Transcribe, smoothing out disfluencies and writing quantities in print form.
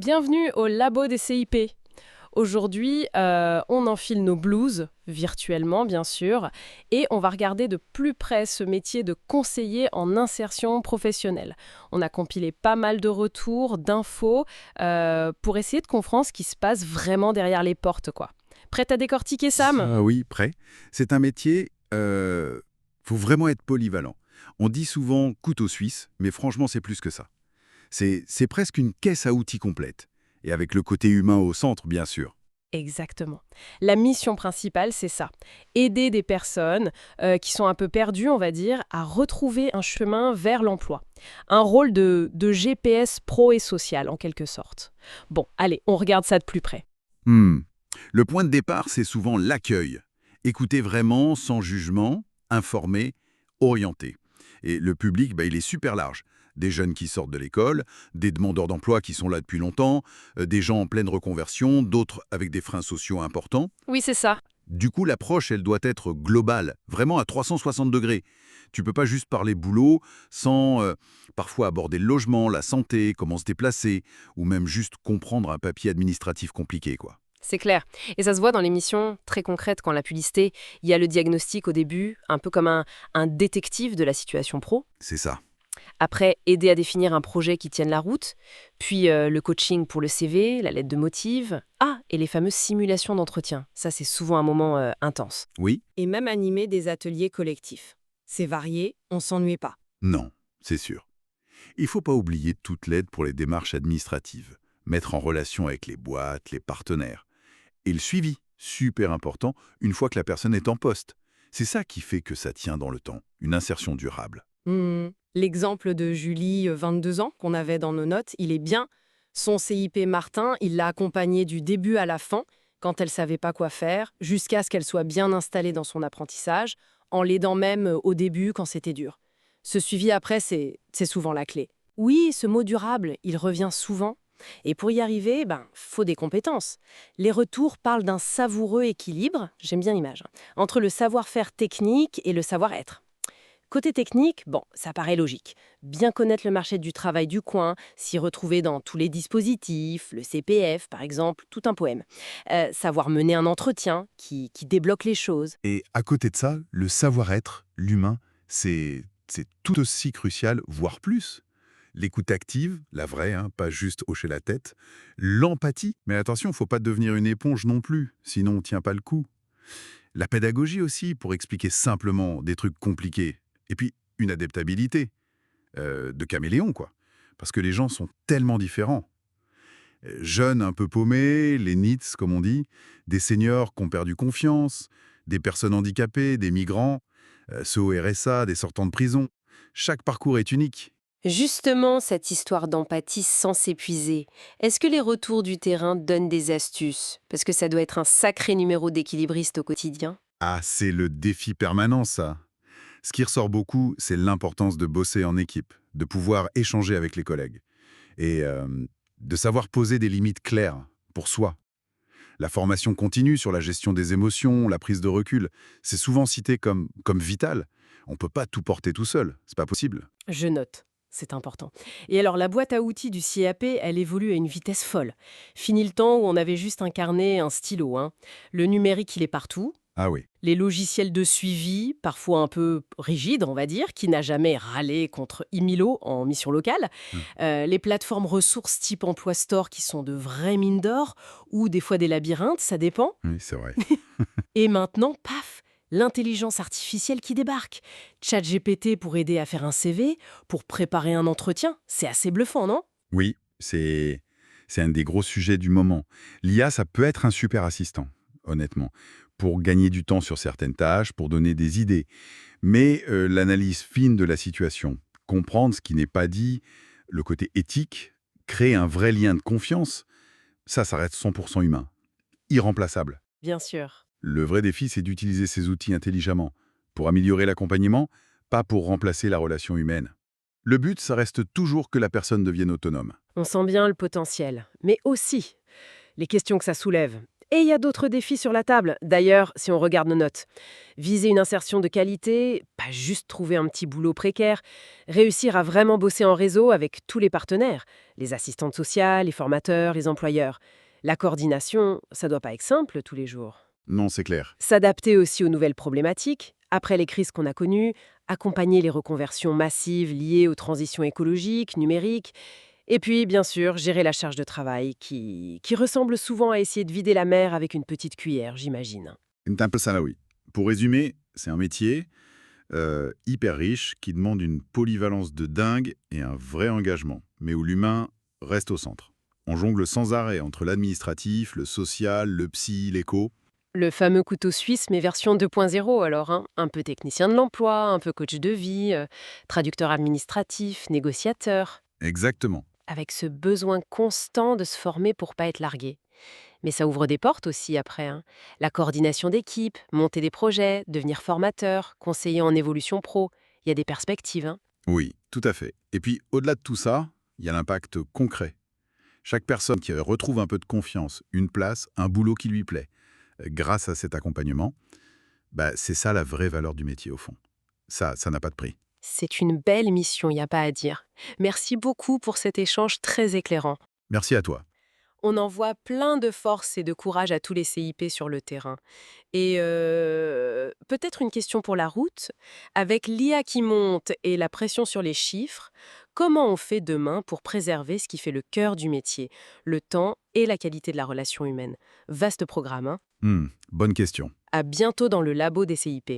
Bienvenue au Labo des CIP. Aujourd'hui, on enfile nos blouses, virtuellement bien sûr, et on va regarder de plus près ce métier de conseiller en insertion professionnelle. On a compilé pas mal de retours, d'infos, pour essayer de comprendre ce qui se passe vraiment derrière les portes, quoi. Prête à décortiquer, Sam? Ah oui, prêt. C'est un métier, faut vraiment être polyvalent. On dit souvent couteau suisse, mais franchement, c'est plus que ça. C'est presque une caisse à outils complète. Et avec le côté humain au centre, bien sûr. Exactement. La mission principale, c'est ça. Aider des personnes qui sont un peu perdues, on va dire, à retrouver un chemin vers l'emploi. Un rôle de GPS pro et social, en quelque sorte. Bon, allez, on regarde ça de plus près. Hmm. Le point de départ, c'est souvent l'accueil. Écouter vraiment, sans jugement, informer, orienter. Et le public, il est super large. Des jeunes qui sortent de l'école, des demandeurs d'emploi qui sont là depuis longtemps, des gens en pleine reconversion, d'autres avec des freins sociaux importants. Oui, c'est ça. Du coup, l'approche, elle doit être globale, vraiment à 360 degrés. Tu peux pas juste parler boulot sans parfois aborder le logement, la santé, comment se déplacer, ou même juste comprendre un papier administratif compliqué, quoi. C'est clair. Et ça se voit dans les missions très concrètes quand la publicité, il y a le diagnostic au début, un peu comme un détective de la situation pro. C'est ça. Après, aider à définir un projet qui tienne la route, puis le coaching pour le CV, la lettre de motive. Ah, et les fameuses simulations d'entretien. Ça, c'est souvent un moment intense. Oui? Et même animer des ateliers collectifs. C'est varié, on s'ennuie pas. Non, c'est sûr. Il faut pas oublier toute l'aide pour les démarches administratives, mettre en relation avec les boîtes, les partenaires. Et le suivi, super important, une fois que la personne est en poste. C'est ça qui fait que ça tient dans le temps, une insertion durable. L'exemple de Julie, 22 ans, qu'on avait dans nos notes, il est bien. Son CIP Martin, il l'a accompagnée du début à la fin, quand elle savait pas quoi faire, jusqu'à ce qu'elle soit bien installée dans son apprentissage, en l'aidant même au début quand c'était dur. Ce suivi après, c'est souvent la clé. Oui, ce mot durable, il revient souvent. Et pour y arriver, faut des compétences. Les retours parlent d'un savoureux équilibre, j'aime bien l'image, entre le savoir-faire technique et le savoir-être. Côté technique, ça paraît logique. Bien connaître le marché du travail du coin, s'y retrouver dans tous les dispositifs, le CPF par exemple, tout un poème. Savoir mener un entretien qui débloque les choses. Et à côté de ça, le savoir-être, l'humain, c'est tout aussi crucial, voire plus. L'écoute active, la vraie, pas juste hocher la tête. L'empathie, mais attention, faut pas devenir une éponge non plus, sinon on tient pas le coup. La pédagogie aussi, pour expliquer simplement des trucs compliqués. Et puis, une adaptabilité, de caméléon, quoi. Parce que les gens sont tellement différents. Jeunes un peu paumés, les NEETs, comme on dit, des seniors qui ont perdu confiance, des personnes handicapées, des migrants, ceux au RSA, des sortants de prison. Chaque parcours est unique. Justement, cette histoire d'empathie sans s'épuiser, est-ce que les retours du terrain donnent des astuces? Parce que ça doit être un sacré numéro d'équilibriste au quotidien. Ah, c'est le défi permanent, ça. Ce qui ressort beaucoup, c'est l'importance de bosser en équipe, de pouvoir échanger avec les collègues et de savoir poser des limites claires pour soi. La formation continue sur la gestion des émotions, la prise de recul, c'est souvent cité comme vital. On ne peut pas tout porter tout seul, c'est pas possible. Je note. C'est important. Et alors, la boîte à outils du CAP, elle évolue à une vitesse folle. Fini le temps où on avait juste un carnet et un stylo, hein. Le numérique, il est partout. Ah oui. Les logiciels de suivi, parfois un peu rigides, on va dire, qui n'a jamais râlé contre Imilo en mission locale. Les plateformes ressources type Emploi Store qui sont de vraies mines d'or, ou des fois des labyrinthes, ça dépend. Oui, c'est vrai. Et maintenant, paf, l'intelligence artificielle qui débarque. ChatGPT pour aider à faire un CV, pour préparer un entretien. C'est assez bluffant, non? Oui, c'est un des gros sujets du moment. L'IA, ça peut être un super assistant, honnêtement, pour gagner du temps sur certaines tâches, pour donner des idées. Mais l'analyse fine de la situation, comprendre ce qui n'est pas dit, le côté éthique, créer un vrai lien de confiance, ça reste 100% humain, irremplaçable. Bien sûr. Le vrai défi, c'est d'utiliser ces outils intelligemment, pour améliorer l'accompagnement, pas pour remplacer la relation humaine. Le but, ça reste toujours que la personne devienne autonome. On sent bien le potentiel, mais aussi les questions que ça soulève. Et il y a d'autres défis sur la table. D'ailleurs, si on regarde nos notes, viser une insertion de qualité, pas juste trouver un petit boulot précaire, réussir à vraiment bosser en réseau avec tous les partenaires, les assistantes sociales, les formateurs, les employeurs. La coordination, ça doit pas être simple tous les jours. Non, c'est clair. S'adapter aussi aux nouvelles problématiques, après les crises qu'on a connues, accompagner les reconversions massives liées aux transitions écologiques, numériques, et puis, bien sûr, gérer la charge de travail qui ressemble souvent à essayer de vider la mer avec une petite cuillère, j'imagine. C'est un peu ça là, oui. Pour résumer, c'est un métier hyper riche qui demande une polyvalence de dingue et un vrai engagement, mais où l'humain reste au centre. On jongle sans arrêt entre l'administratif, le social, le psy, l'éco. Le fameux couteau suisse, mais version 2.0 alors, hein. Un peu technicien de l'emploi, un peu coach de vie, traducteur administratif, négociateur, Exactement. avec ce besoin constant de se former pour pas être largué. Mais ça ouvre des portes aussi après, hein. La coordination d'équipe, monter des projets, devenir formateur, conseiller en évolution pro. Il y a des perspectives, hein. Oui, tout à fait. Et puis, au-delà de tout ça, il y a l'impact concret. Chaque personne qui retrouve un peu de confiance, une place, un boulot qui lui plaît, grâce à cet accompagnement, c'est ça la vraie valeur du métier au fond. Ça n'a pas de prix. C'est une belle mission, il n'y a pas à dire. Merci beaucoup pour cet échange très éclairant. Merci à toi. On envoie plein de force et de courage à tous les CIP sur le terrain. Et peut-être une question pour la route. Avec l'IA qui monte et la pression sur les chiffres, comment on fait demain pour préserver ce qui fait le cœur du métier, le temps et la qualité de la relation humaine? Vaste programme, hein. Bonne question. À bientôt dans le labo des CIP.